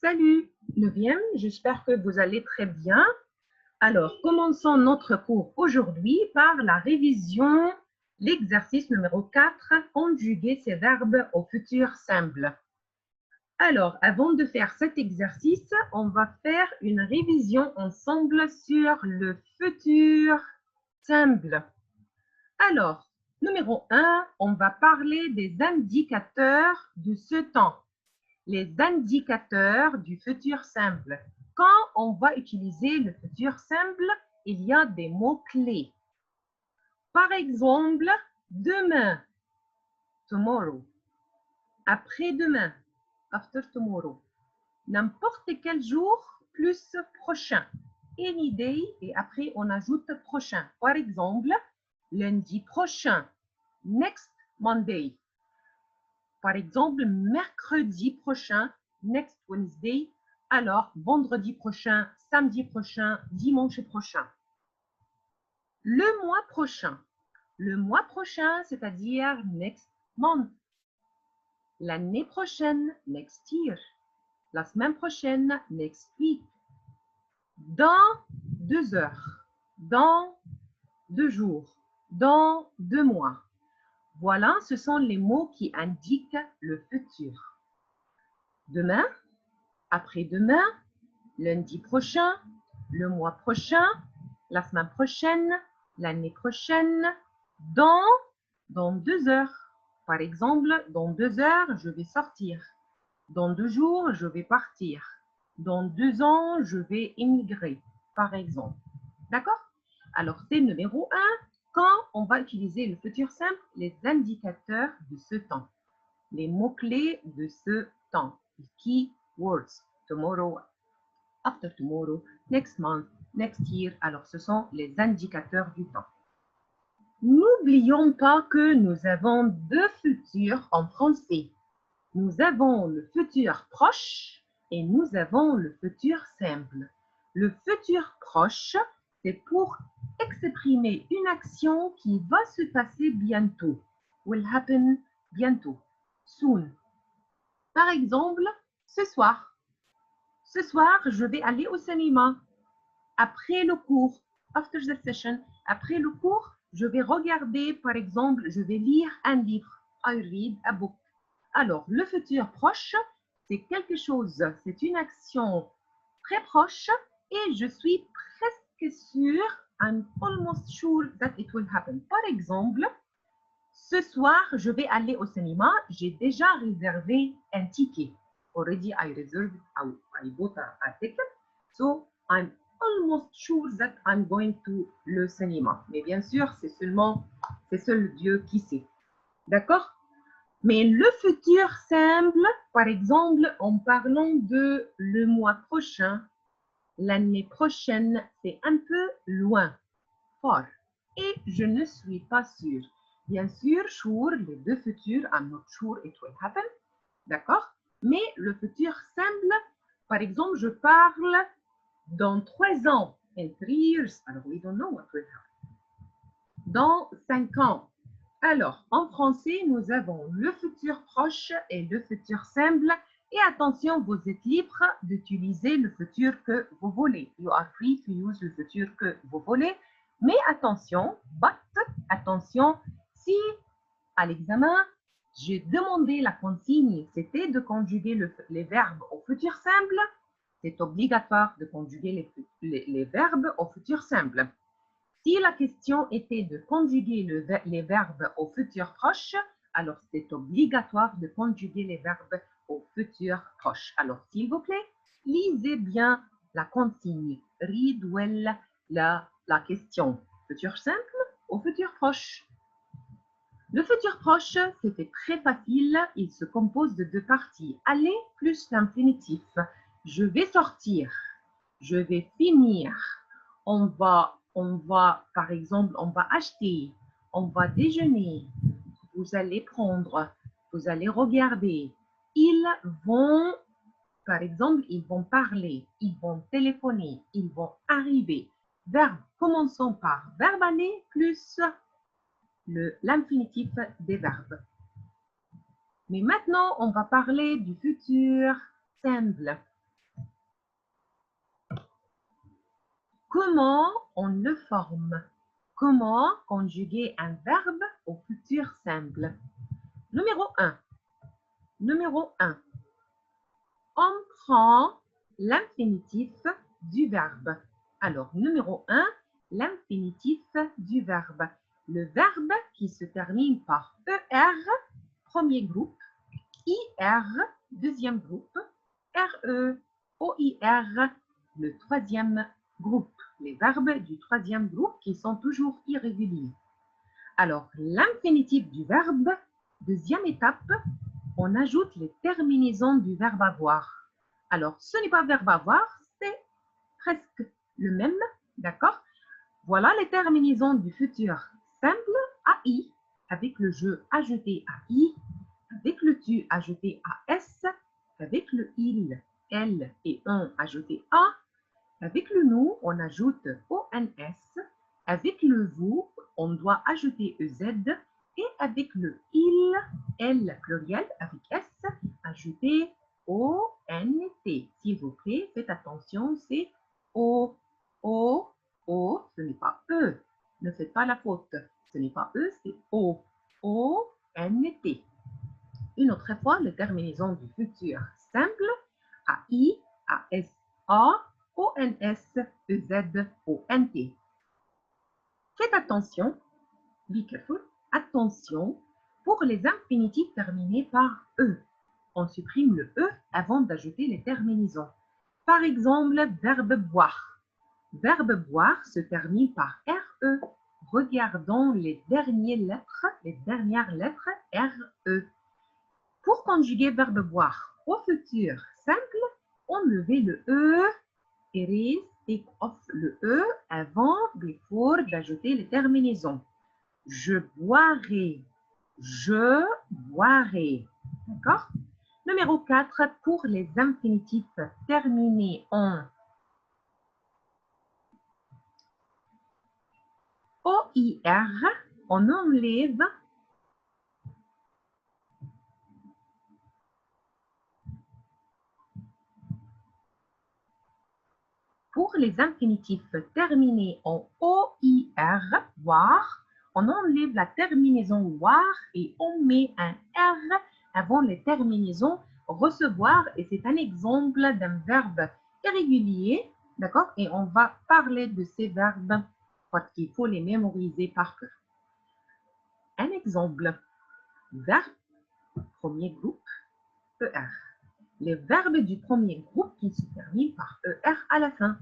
Salut, 9e, j'espère que vous allez très bien. Alors, commençons notre cours aujourd'hui par la révision, l'exercice numéro 4, conjuguer ces verbes au futur simple. Alors, avant de faire cet exercice, on va faire une révision ensemble sur le futur simple. Alors, numéro 1, on va parler des indicateurs de ce temps. Les indicateurs du futur simple. Quand on va utiliser le futur simple, il y a des mots-clés. Par exemple, demain, tomorrow. Après-demain, after tomorrow. N'importe quel jour plus prochain. Any day et après on ajoute prochain. Par exemple, lundi prochain, next Monday. Par exemple, mercredi prochain, next Wednesday, alors vendredi prochain, samedi prochain, dimanche prochain. Le mois prochain. Le mois prochain, c'est-à-dire next month. L'année prochaine, next year. La semaine prochaine, next week. Dans 2 heures. Dans 2 jours. Dans 2 mois. Voilà, ce sont les mots qui indiquent le futur. Demain, après-demain, lundi prochain, le mois prochain, la semaine prochaine, l'année prochaine, dans 2 heures. Par exemple, dans 2 heures, je vais sortir. Dans 2 jours, je vais partir. Dans 2 ans, je vais émigrer, par exemple. D'accord? Alors, c'est numéro 1. Quand on va utiliser le futur simple, les indicateurs de ce temps. Les mots-clés de ce temps. Les key words. Tomorrow, after tomorrow, next month, next year. Alors, ce sont les indicateurs du temps. N'oublions pas que nous avons 2 futurs en français. Nous avons le futur proche et nous avons le futur simple. Le futur proche, c'est pour exprimer une action qui va se passer bientôt. Will happen bientôt. Soon. Par exemple, ce soir. Ce soir, je vais aller au cinéma. Après le cours, after the session, après le cours, je vais regarder, par exemple, je vais lire un livre. I read a book. Alors, le futur proche, c'est quelque chose, c'est une action très proche et je suis presque sûre, I'm almost sure that it will happen. Par exemple, ce soir, je vais aller au cinéma, j'ai déjà réservé un ticket. Already I reserved, I bought a ticket, so I'm almost sure that I'm going to le cinéma. Mais bien sûr, c'est seul Dieu qui sait. D'accord? Mais le futur simple, par exemple, en parlant de le mois prochain, l'année prochaine, c'est un peu loin, far. Et je ne suis pas sûre. Bien sûr, sure, les 2 futurs, I'm not sure it will happen. D'accord? Mais le futur simple, par exemple, je parle dans 3 ans, in 3 years. Alors, we don't know what will happen. Dans 5 ans. Alors, en français, nous avons le futur proche et le futur simple. Et attention, vous êtes libre d'utiliser le futur que vous voulez. You are free to use le futur que vous voulez. Mais attention, attention, si à l'examen, j'ai demandé la consigne, c'était de conjuguer les verbes au futur simple, c'est obligatoire de conjuguer les verbes au futur simple. Si la question était de conjuguer les verbes au futur proche, alors c'est obligatoire de conjuguer les verbes au futur proche. Alors, s'il vous plaît, lisez bien la consigne. Read well la question. Futur simple au futur proche. Le futur proche, c'était très facile. Il se compose de 2 parties. Aller plus l'infinitif. Je vais sortir. Je vais finir. On va, par exemple, on va acheter. On va déjeuner. Vous allez prendre. Vous allez regarder. Ils vont, par exemple, ils vont parler. Ils vont téléphoner. Ils vont arriver. Verbe. Commençons par verbe aller plus l'infinitif des verbes. Mais maintenant, on va parler du futur simple. Comment on le forme? Comment conjuguer un verbe au futur simple? Numéro 1. Numéro 1. On prend l'infinitif du verbe. Alors, numéro 1, l'infinitif du verbe. Le verbe qui se termine par ER, premier groupe, IR, deuxième groupe, RE, OIR, le troisième groupe. Les verbes du troisième groupe qui sont toujours irréguliers. Alors, l'infinitif du verbe, deuxième étape, on ajoute les terminaisons du verbe avoir. Alors, ce n'est pas verbe avoir, c'est presque le même, d'accord? Voilà les terminaisons du futur simple AI, avec le je ajouté à I, avec le tu ajouté à S, avec le il, elle et on ajouté à, avec le nous, on ajoute ONS, avec le vous, on doit ajouter EZ, et avec le il, elle pluriel avec S, ajouter ONT. S'il vous plaît, faites attention, c'est O, O, O, ce n'est pas E. Ne faites pas la faute. Ce n'est pas E, c'est O, O-N-T. Une autre fois, les terminaisons du futur simple, AI, ASA, ONS, EZ, ONT. Faites attention, be careful, attention, pour les infinitifs terminés par E. On supprime le E avant d'ajouter les terminaisons. Par exemple, verbe boire. Verbe boire se termine par RE. Regardons les dernières lettres RE. Pour conjuguer verbe boire au futur simple, on levait le E, erase, take off le E avant, before d'ajouter les terminaisons. Je boirai, je boirai. D'accord? Numéro 4, pour les infinitifs terminés en OIR, on enlève pour les infinitifs terminés en OIR, voir, on enlève la terminaison voir et on met un R avant les terminaisons recevoir et c'est un exemple d'un verbe irrégulier, d'accord? Et on va parler de ces verbes parce qu'il faut les mémoriser par cœur. Un exemple, verbe, premier groupe, ER. Les verbes du premier groupe qui se terminent par ER à la fin.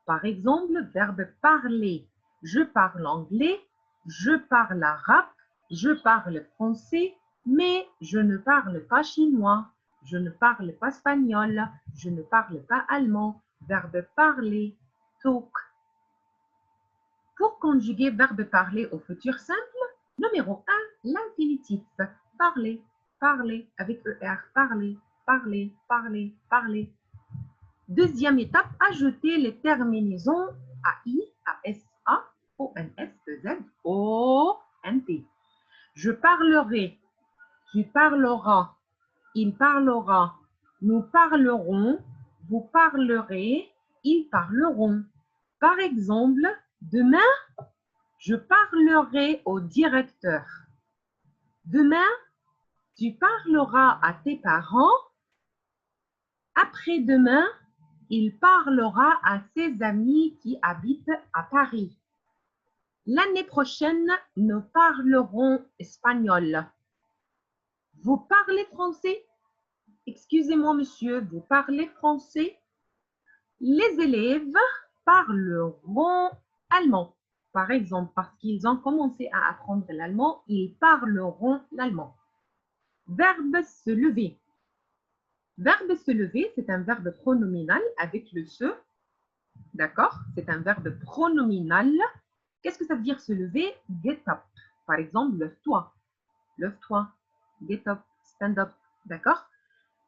Par exemple, verbe parler. Je parle anglais, je parle arabe, je parle français, mais je ne parle pas chinois, je ne parle pas espagnol, je ne parle pas allemand. Verbe parler, talk. Pour conjuguer verbe parler au futur simple, numéro 1, l'infinitif. Parler, parler, avec ER, parler, parler, parler, parler. Deuxième étape, ajouter les terminaisons AI, ASA, ONS, EZ, ONT. Je parlerai, tu parleras, il parlera, nous parlerons, vous parlerez, ils parleront. Par exemple, demain, je parlerai au directeur. Demain, tu parleras à tes parents. Après-demain, il parlera à ses amis qui habitent à Paris. L'année prochaine, nous parlerons espagnol. Vous parlez français? Excusez-moi, monsieur, vous parlez français? Les élèves parleront allemand. Par exemple, parce qu'ils ont commencé à apprendre l'allemand, ils parleront l'allemand. Verbe se lever. Verbe se lever, c'est un verbe pronominal avec le se. D'accord? C'est un verbe pronominal. Qu'est-ce que ça veut dire se lever? Get up. Par exemple, lève-toi. Lève-toi. Get up. Stand up. D'accord?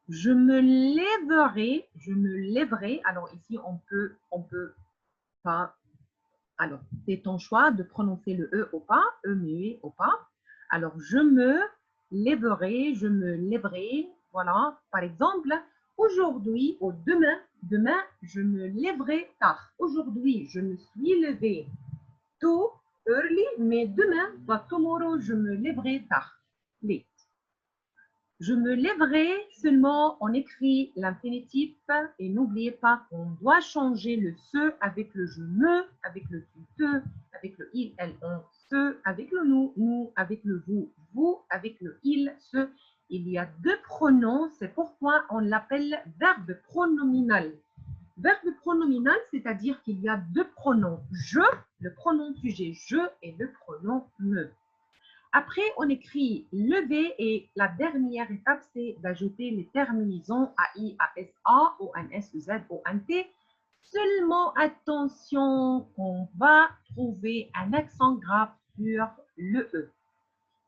Je me lèverai. Je me lèverai. Alors ici, on peut pas. Alors, c'est ton choix de prononcer le E ou pas. E muet ou pas. Alors, je me lèverai. Je me lèverai. Voilà. Par exemple, aujourd'hui ou demain, Demain, je me lèverai tard. Aujourd'hui, je me suis levé tôt, early, mais demain, but tomorrow, je me lèverai tard. Late. Je me lèverai seulement, on écrit l'infinitif et n'oubliez pas qu'on doit changer le se avec le je me, avec le tu te, avec le il, elle, on, se, avec le nous, avec le vous, avec le il, ce. Il y a deux pronoms, c'est pourquoi on l'appelle verbe pronominal. Verbe pronominal, c'est-à-dire qu'il y a deux pronoms. Je, le pronom sujet je et le pronom me. Après, on écrit lever et la dernière étape, c'est d'ajouter les terminaisons AI, ASA, ONS, Z, ONT. Seulement, attention, on va trouver un accent grave sur le E.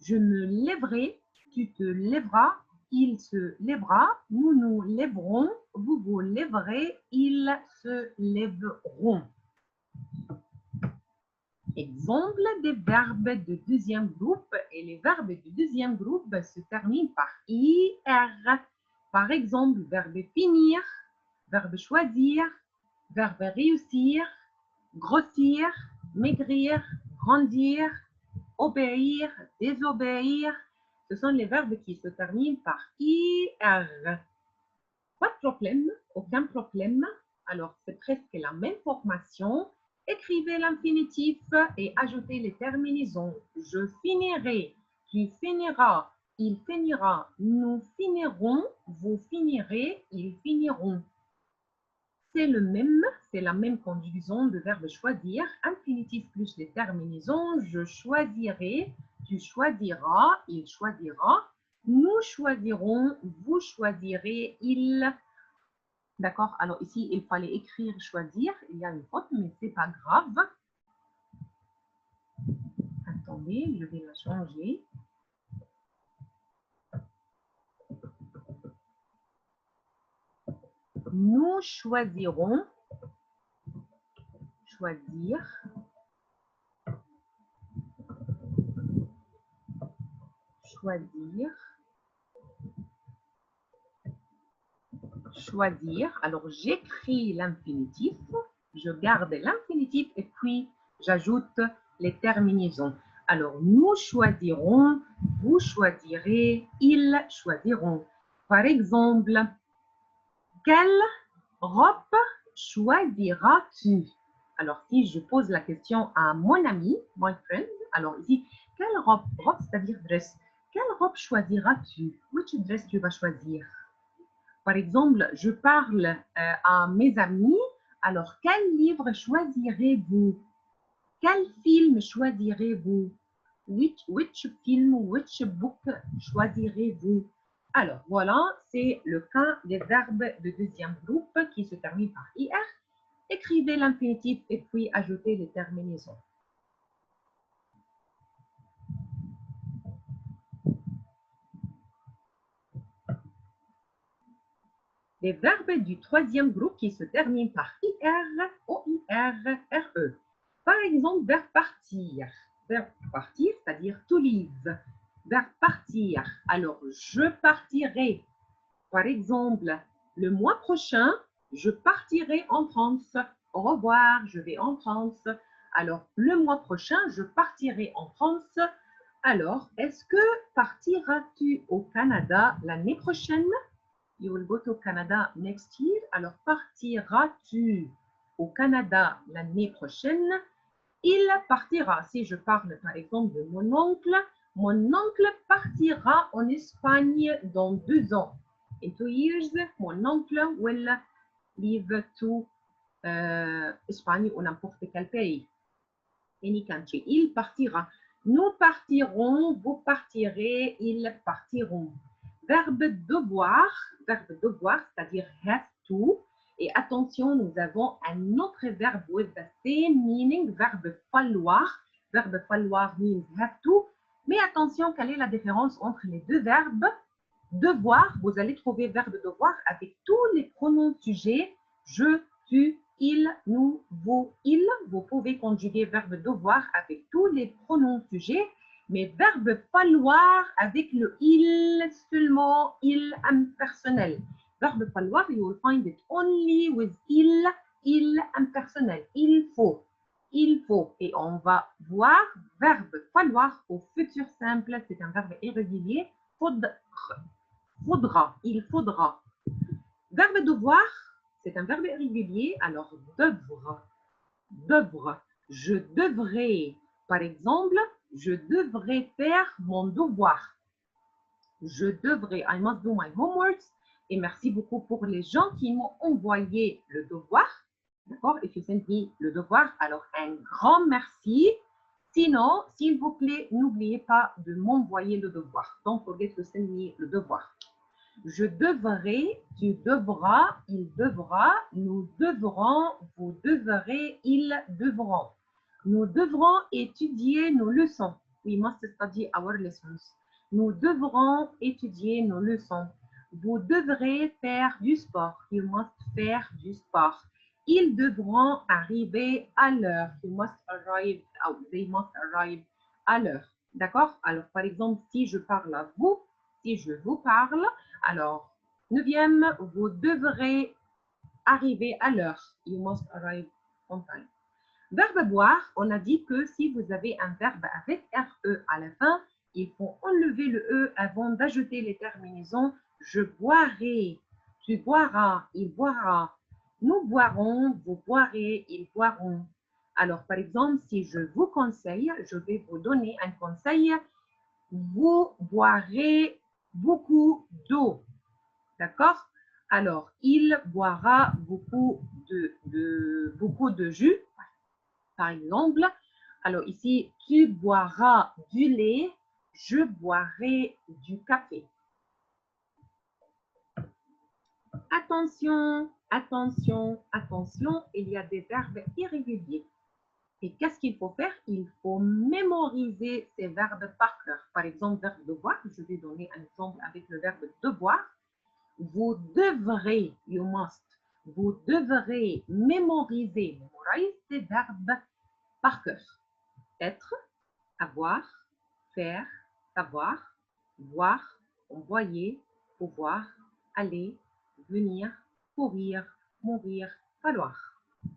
Je me lèverai, tu te lèveras, il se lèvera, nous nous lèverons, vous vous lèverez, ils se lèveront. Exemple des verbes de deuxième groupe et les verbes de deuxième groupe se terminent par IR. Par exemple, verbe finir, verbe choisir, verbe réussir, grossir, maigrir, grandir, obéir, désobéir. Ce sont les verbes qui se terminent par IR. Pas de problème, aucun problème. Alors, c'est presque la même formation. Écrivez l'infinitif et ajoutez les terminaisons. Je finirai, tu finiras, il finira, nous finirons, vous finirez, ils finiront. C'est la même conjugaison de verbe choisir, infinitif plus les terminaisons. Je choisirai, tu choisiras, il choisira, nous choisirons, vous choisirez, il. D'accord? Alors ici, il fallait écrire choisir. Il y a une faute, mais ce n'est pas grave. Attendez, je vais la changer. Nous choisirons choisir. Choisir. Choisir. Alors, j'écris l'infinitif. Je garde l'infinitif et puis j'ajoute les terminaisons. Alors, nous choisirons, vous choisirez, ils choisiront. Par exemple, quelle robe choisiras-tu? Alors, si je pose la question à mon ami, my friend, alors ici, quelle robe, c'est-à-dire dress, quelle robe choisiras-tu? Which dress tu vas choisir? Par exemple, je parle à mes amis, alors quel livre choisirez-vous? Quel film choisirez-vous? Which film, which book choisirez-vous? Alors, voilà, c'est le cas des verbes de deuxième groupe qui se terminent par IR. Écrivez l'infinitif et puis ajoutez les terminaisons. Les verbes du troisième groupe qui se terminent par IR, OIR, RE. Par exemple, verbe partir. Verbe partir, c'est-à-dire to leave. Verbe partir. Alors, je partirai. Par exemple, le mois prochain, je partirai en France. Au revoir, je vais en France. Alors, le mois prochain, je partirai en France. Alors, est-ce que partiras-tu au Canada l'année prochaine? You will go to Canada next year. Alors, partiras-tu au Canada l'année prochaine? Il partira. Si je parle par exemple de mon oncle partira en Espagne dans 2 ans. In 2 years, mon oncle will leave to Espagne ou n'importe quel pays. Any country. Il partira. Nous partirons, vous partirez, ils partiront. Verbe devoir, c'est-à-dire have to. Et attention, nous avons un autre verbe with the same meaning, verbe falloir. Verbe falloir means have to. Mais attention, quelle est la différence entre les deux verbes? Devoir, vous allez trouver verbe devoir avec tous les pronoms sujets. Je, tu, il, nous, vous, il. Vous pouvez conjuguer verbe devoir avec tous les pronoms sujets. Mais verbe falloir avec le il seulement, il impersonnel. verbe falloir, you will find it only with il impersonnel. Il faut. Il faut. Et on va voir verbe falloir au futur simple. C'est un verbe irrégulier. Faudra. Il faudra. Verbe devoir, c'est un verbe irrégulier. Alors, devra. Devra. Je devrais. Par exemple, je devrais faire mon devoir. Je devrais. I must do my homework. Et merci beaucoup pour les gens qui m'ont envoyé le devoir. D'accord? If you send me le devoir, alors un grand merci. Sinon, s'il vous plaît, n'oubliez pas de m'envoyer le devoir. Don't forget to send me le devoir. Je devrais, tu devras, il devra, nous devrons, vous devrez, ils devront. Nous devrons étudier nos leçons. We must study our lessons. Nous devrons étudier nos leçons. Vous devrez faire du sport. You must faire du sport. Ils devront arriver à l'heure. You must arrive, they must arrive à l'heure. D'accord? Alors, par exemple, si je parle à vous, si je vous parle, alors, 9e, vous devrez arriver à l'heure. You must arrive on time. Verbe boire, on a dit que si vous avez un verbe avec RE à la fin, il faut enlever le E avant d'ajouter les terminaisons. Je boirai, tu boiras, il boira. Nous boirons, vous boirez, ils boiront. Alors, par exemple, si je vous conseille, je vais vous donner un conseil. Vous boirez beaucoup d'eau. D'accord? Alors, il boira beaucoup de jus, par exemple. Alors, ici, tu boiras du lait, je boirai du café. Attention, attention, attention, il y a des verbes irréguliers. Et qu'est-ce qu'il faut faire? Il faut mémoriser ces verbes par cœur. Par exemple, verbe devoir, je vais donner un exemple avec le verbe devoir. Vous devrez, you must, vous devrez mémoriser, memorize ces verbes par cœur. Être, avoir, faire, savoir, voir, envoyer, pouvoir, aller, venir, courir, mourir, falloir.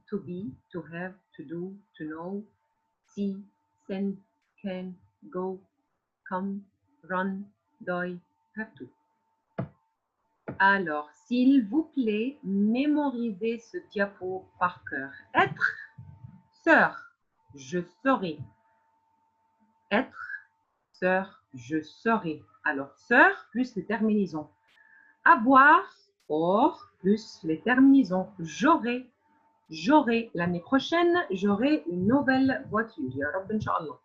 To be, to have, to do, to know, see, send, can, go, come, run, die, have to. Alors, s'il vous plaît, mémorisez ce diapo par cœur. Être, sœur, je serai. Être, sœur, je serai. Alors, sœur plus les terminaisons. Avoir, or, plus les terminaisons. J'aurai, j'aurai. L'année prochaine, j'aurai une nouvelle voiture. Ya Rabb, Inch'Allah.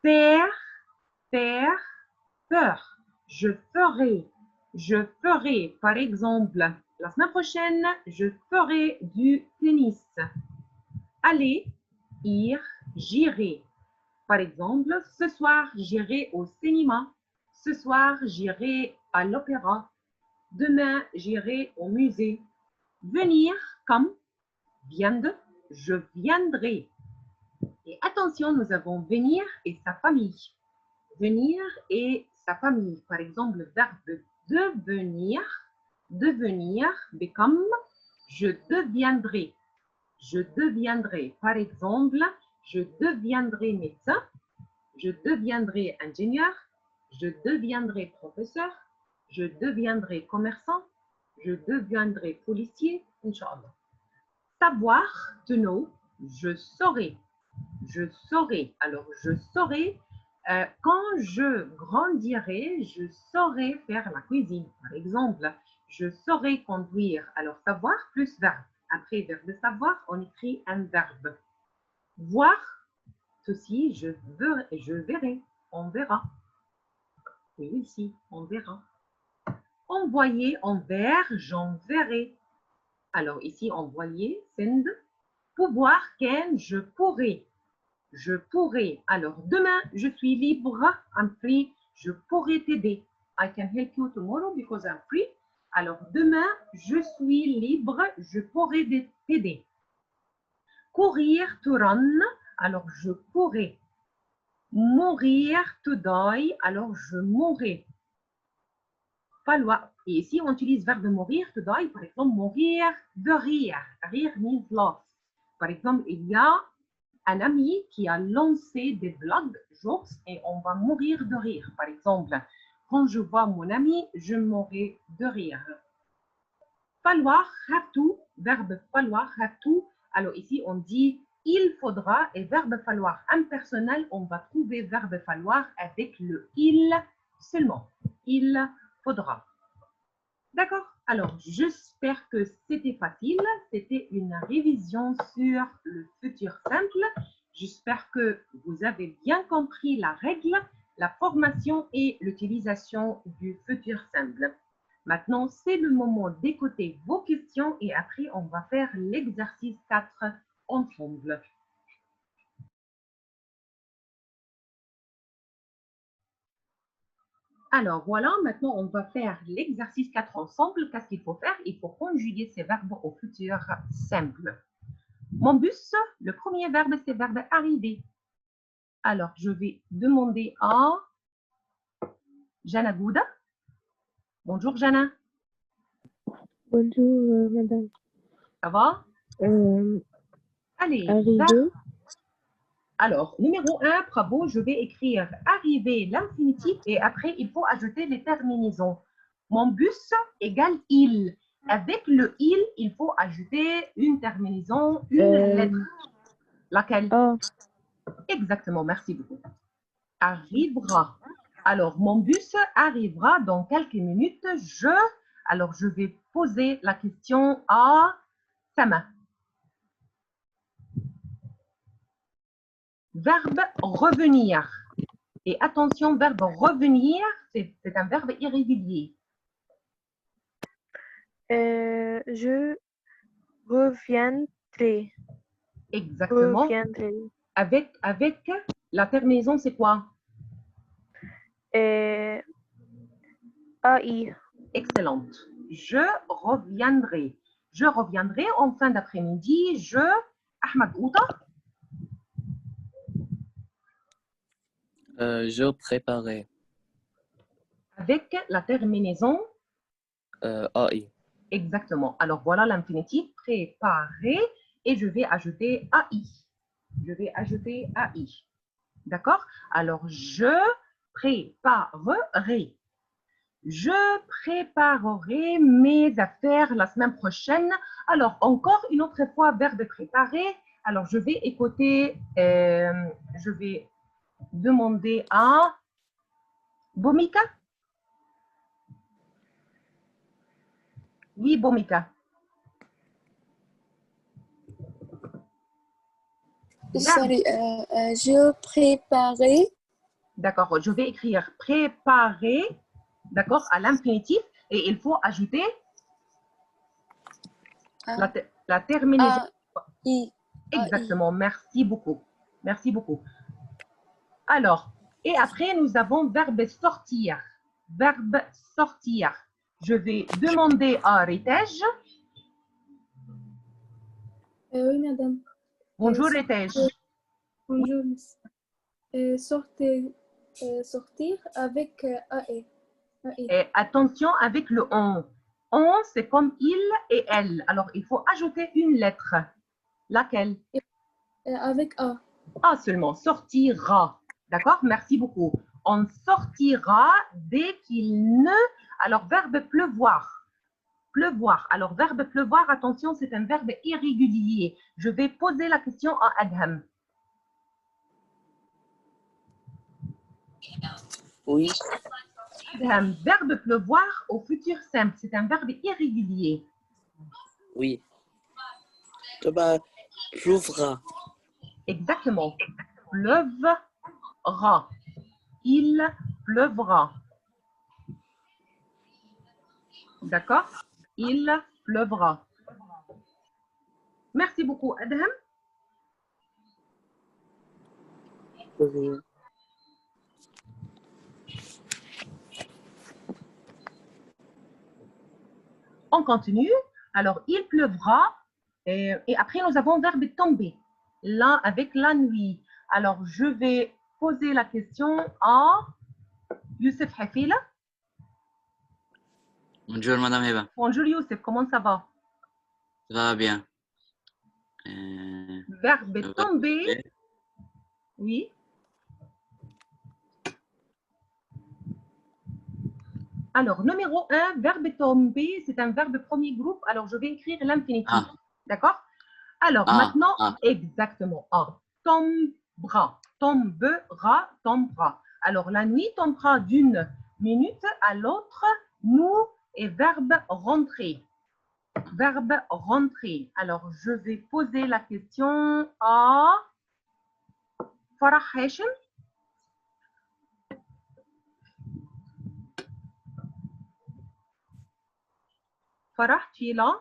Faire, faire, faire. Je ferai. Je ferai, par exemple, la semaine prochaine, je ferai du tennis. Aller, ir, j'irai. Par exemple, ce soir, j'irai au cinéma. Ce soir, j'irai à l'opéra. Demain, j'irai au musée. Venir, comme, viendre, je viendrai. Et attention, nous avons venir et sa famille. Venir et sa famille. Par exemple, le verbe devenir, devenir, become, je deviendrai. Je deviendrai. Par exemple, je deviendrai médecin, je deviendrai ingénieur, je deviendrai professeur, je deviendrai commerçant, je deviendrai policier, Inch'Allah. Savoir, to know, je saurai. Je saurai. Alors, je saurai. Quand je grandirai, je saurai faire la cuisine. Par exemple, je saurai conduire. Alors, savoir plus verbe. Après, verbe savoir, on écrit un verbe. Voir, ceci, je verrai. On verra. Et ici, on verra. Envoyer, envers, j'enverrai. Alors, ici, envoyer, send. Pouvoir, can, je pourrai. Je pourrai. Alors, demain, je suis libre. I'm free. Je pourrai t'aider. I can help you tomorrow because I'm free. Alors, demain, je suis libre. Je pourrai t'aider. Courir, to run. Alors, je pourrai. Mourir, to die. Alors, je mourrai. Et ici, on utilise verbe mourir, to die, par exemple, mourir de rire. Rire means laugh. Par exemple, il y a un ami qui a lancé des blagues, jokes, et on va mourir de rire. Par exemple, quand je vois mon ami, je mourrai de rire. Falloir, have to, verbe falloir, have to. Alors ici, on dit il faudra et verbe falloir impersonnel, on va trouver verbe falloir avec le il seulement. Il faudra. D'accord? Alors, j'espère que c'était facile. C'était une révision sur le futur simple. J'espère que vous avez bien compris la règle, la formation et l'utilisation du futur simple. Maintenant, c'est le moment d'écouter vos questions et après, on va faire l'exercice 4 ensemble. Alors voilà, maintenant on va faire l'exercice 4 ensemble. Qu'est-ce qu'il faut faire? Il faut conjuguer ces verbes au futur simple. Mon bus, le premier verbe, c'est le verbe arriver. Alors, je vais demander à Jana Gouda. Bonjour Jana. Bonjour, madame. Ça va? Allez, Arrivé. alors, numéro 1, bravo, je vais écrire arriver l'infinitif et après, il faut ajouter les terminaisons. Mon bus égale il. Avec le il faut ajouter une terminaison, une lettre. Laquelle? Ah, Exactement, merci beaucoup. Arrivera. Alors, mon bus arrivera dans quelques minutes. Alors, je vais poser la question à Sama. Verbe revenir. Et attention, verbe revenir, c'est un verbe irrégulier. je reviendrai. Exactement. Reviendrai. Avec la terminaison, c'est quoi? AI. Excellente. Je reviendrai. Je reviendrai en fin d'après-midi. Ahmed Outa. Je préparais. Avec la terminaison. AI. Exactement. Alors voilà l'infinitif préparer et je vais ajouter AI. Je vais ajouter AI. D'accord? Alors je préparerai. Je préparerai mes affaires la semaine prochaine. Alors encore une autre fois, verbe préparer. Alors je vais écouter, je vais demander à Bomika. Oui, Bomika. Sorry, je préparais. D'accord, je vais écrire préparer, d'accord, à l'infinitif et il faut ajouter la terminaison. AI. Exactement, merci beaucoup. Merci beaucoup. Alors, et après, nous avons verbe sortir. Verbe sortir. Je vais demander à Ritej. Oui, madame. Bonjour Ritej. Bonjour, sortir avec AI. Et attention avec le on. On, c'est comme il et elle. Alors, il faut ajouter une lettre. Laquelle? Avec A. A seulement, sortira. D'accord? Merci beaucoup. On sortira dès qu'il ne... Alors, verbe pleuvoir. Pleuvoir. Alors, verbe pleuvoir, attention, c'est un verbe irrégulier. Je vais poser la question à Adham. Oui. Adham, verbe pleuvoir au futur simple, c'est un verbe irrégulier. Oui. Pleuvra. Exactement. Pleuvra. Il pleuvra. D'accord? Il pleuvra. Merci beaucoup, Adham. Oui. On continue. Alors, il pleuvra. Et après, nous avons verbe tomber. Là, avec la nuit. Alors, je vais poser la question à Youssef Hafila. Bonjour, Madame Eva. Bonjour Youssef, comment ça va? Ça va bien. Verbe va tomber. tomber. Oui. Alors, numéro 1, verbe tomber, c'est un verbe premier groupe. Alors, je vais écrire l'infinitif. Ah. D'accord? Alors, Ah, maintenant, ah. exactement. Ah, tombera, tombera, tombera. Alors, la nuit tombera d'une minute à l'autre. Nous et verbe rentrer. Verbe rentrer. Alors, je vais poser la question à Farah Hachem. Farah, tu es là?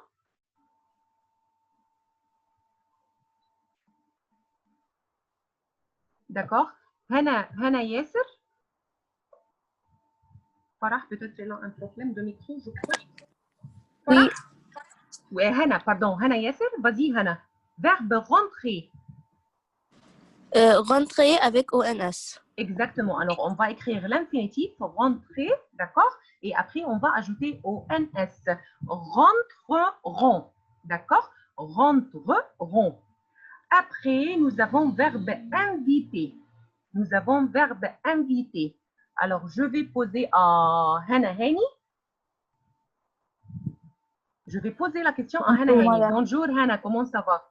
D'accord. Hana Yasser. Farah, peut-être elle a un problème de micro, je crois. Farah? Oui. Oui, Hana, pardon. Hana Yasser, vas-y, Hana. Verbe rentrer. Rentrer avec ONS. Exactement. Alors, on va écrire l'infinitif, rentrer, d'accord? Et après, on va ajouter ONS. Rentreront, d'accord? Rentreront. Après, nous avons verbe inviter. Nous avons verbe inviter. Alors, je vais poser à Hana Hani. Je vais poser la question à Hana Bonjour, Hani. madame. Bonjour Hana, comment ça va?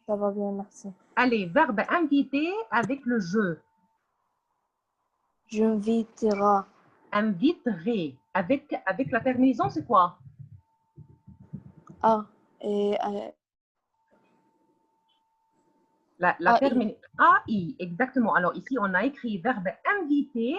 Ça va bien, merci. Allez, verbe inviter avec le je. J'invitera. Inviterai. Avec la terminaison, c'est quoi? A. Et La AI. terminaison. AI, exactement. Alors ici, on a écrit verbe inviter.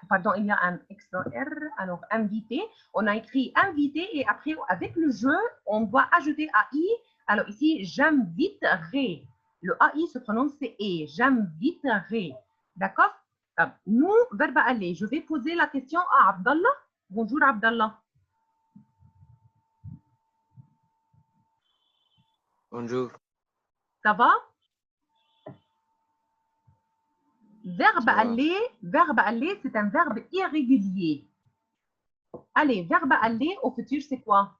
Pardon, il y a un extra R. Alors, inviter. On a écrit inviter et après, avec le je, on doit ajouter AI. Alors ici, j'inviterai. Le AI se prononce E. J'inviterai. D'accord? Nous, verbe aller. Je vais poser la question à Abdallah. Bonjour Abdallah. Bonjour. Ça va? Verbe aller, c'est un verbe irrégulier. Allez, verbe aller au futur, c'est quoi?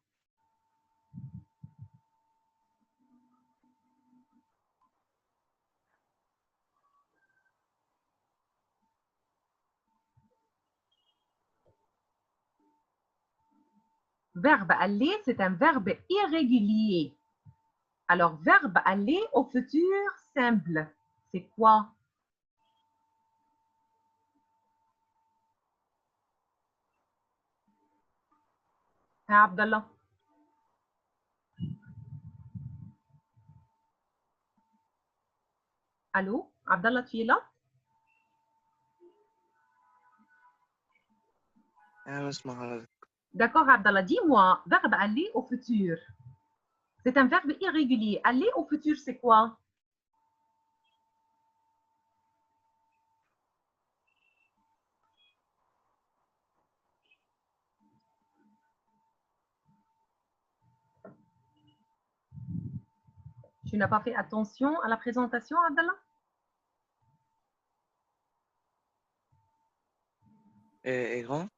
Verbe aller, c'est un verbe irrégulier. Alors, verbe aller au futur simple, c'est quoi? Hein, Abdallah? Allô? Abdallah, tu es là? D'accord, Abdallah, dis-moi, verbe aller au futur. C'est un verbe irrégulier. Aller au futur, c'est quoi? Tu n'as pas fait attention à la présentation, Abdallah? Et grand?